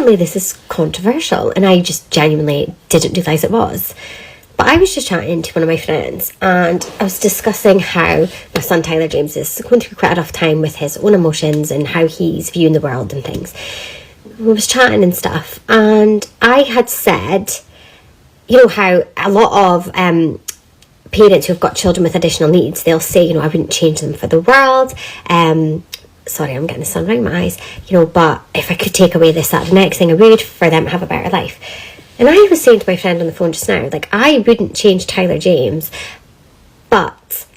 apparently this is controversial, and I just genuinely didn't realise it was. But I was just chatting to one of my friends, and I was discussing how my son Tyler James is going through quite a rough time with his own emotions and how he's viewing the world and things. We was chatting and stuff, and I had said, you know, how a lot of parents who've got children with additional needs, they'll say, you know, I wouldn't change them for the world. Sorry, I'm getting the sun around my eyes, you know, but if I could take away this, that, the next thing, I would, for them to have a better life. And I was saying to my friend on the phone just now, like, I wouldn't change Tyler James, but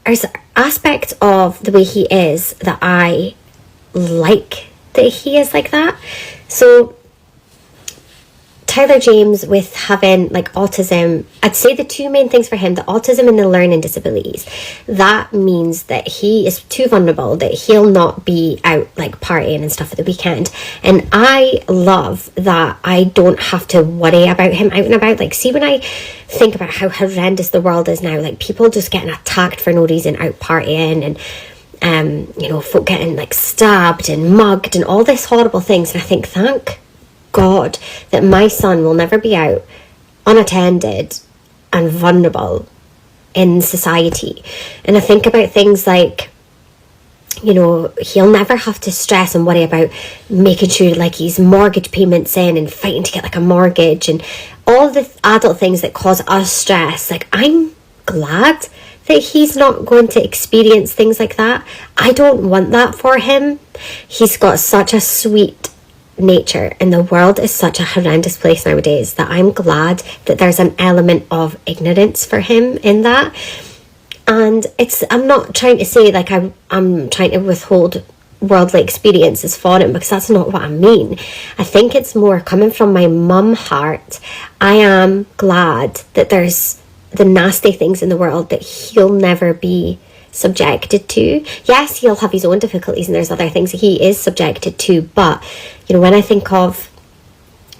there's aspects of the way he is that I like that he is like that. So Tyler James, with having like autism, I'd say the two main things for him, the autism and the learning disabilities, that means that he is too vulnerable, that he'll not be out like partying and stuff at the weekend. And I love that I don't have to worry about him out and about. Like, see, when I think about how horrendous the world is now, like people just getting attacked for no reason out partying, and you know, folk getting like stabbed and mugged and all this horrible things, and I think, thank God that my son will never be out unattended and vulnerable in society. And I think about things like, you know, he'll never have to stress and worry about making sure like he's mortgage payments in and fighting to get like a mortgage and all the adult things that cause us stress. Like, I'm glad that he's not going to experience things like that. I don't want that for him. He's got such a sweet nature, and the world is such a horrendous place nowadays that I'm glad that there's an element of ignorance for him in that. And I'm not trying to say like I'm trying to withhold worldly experiences for him, because that's not what I mean. I think it's more coming from my mum heart. I am glad that there's the nasty things in the world that he'll never be subjected to. Yes, he'll have his own difficulties and there's other things that he is subjected to, but you know, when I think of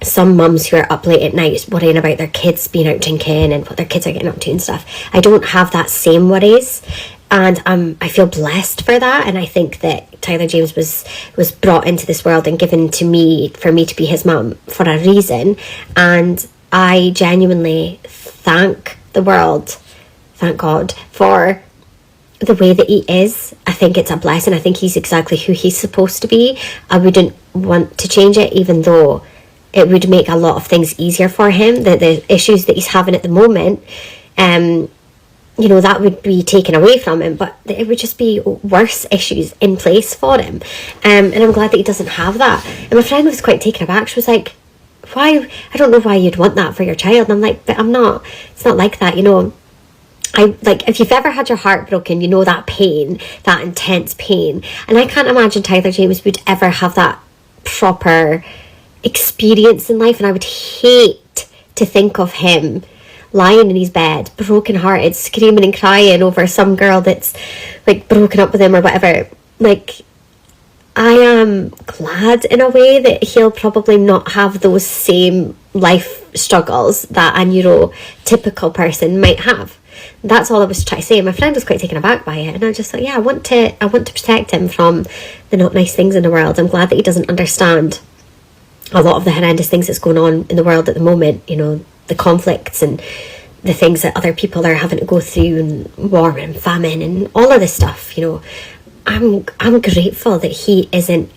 some mums who are up late at night worrying about their kids being out drinking and what their kids are getting up to and stuff, I don't have that same worries, and I feel blessed for that. And I think that Tyler James was brought into this world and given to me for me to be his mum for a reason, and I genuinely thank the world, thank God for the way that he is. I think it's a blessing. I think he's exactly who he's supposed to be. I wouldn't want to change it, even though it would make a lot of things easier for him. The issues that he's having at the moment, you know, that would be taken away from him, but it would just be worse issues in place for him. And I'm glad that he doesn't have that. And my friend was quite taken aback. She was like, why? I don't know why you'd want that for your child. And I'm like, but I'm not, it's not like that, you know. I like, if you've ever had your heart broken, you know that pain, that intense pain. And I can't imagine Tyler James would ever have that proper experience in life. And I would hate to think of him lying in his bed, broken hearted, screaming and crying over some girl that's like broken up with him or whatever. Like, I am glad in a way that he'll probably not have those same life struggles that a neurotypical person might have. That's all I was trying to say. My friend was quite taken aback by it, and I just thought, yeah, I want to protect him from the not nice things in the world. I'm glad that he doesn't understand a lot of the horrendous things that's going on in the world at the moment, you know, the conflicts and the things that other people are having to go through, and war and famine and all of this stuff, you know. I'm grateful that he isn't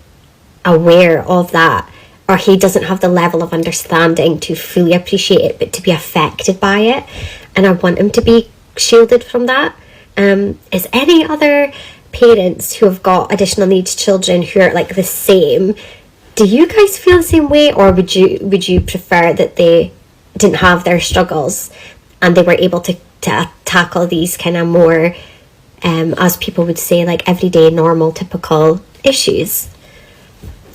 aware of that, or he doesn't have the level of understanding to fully appreciate it, but to be affected by it. And I want him to be shielded from that. Is any other parents who have got additional needs children who are like the same, do you guys feel the same way, or would you prefer that they didn't have their struggles and they were able to tackle these kind of more as people would say, like everyday normal typical issues?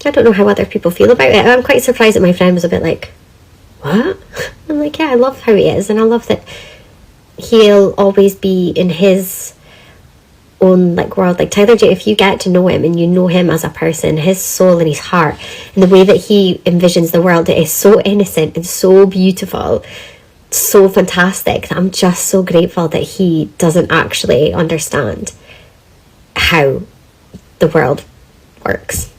I don't know how other people feel about it. I'm quite surprised that my friend was a bit like, what? I'm like, yeah, I love how he is, and I love that he'll always be in his own like world. Like Tyler J, if you get to know him and you know him as a person, his soul and his heart and the way that he envisions the world, it is so innocent and so beautiful, so fantastic, that I'm just so grateful that he doesn't actually understand how the world works.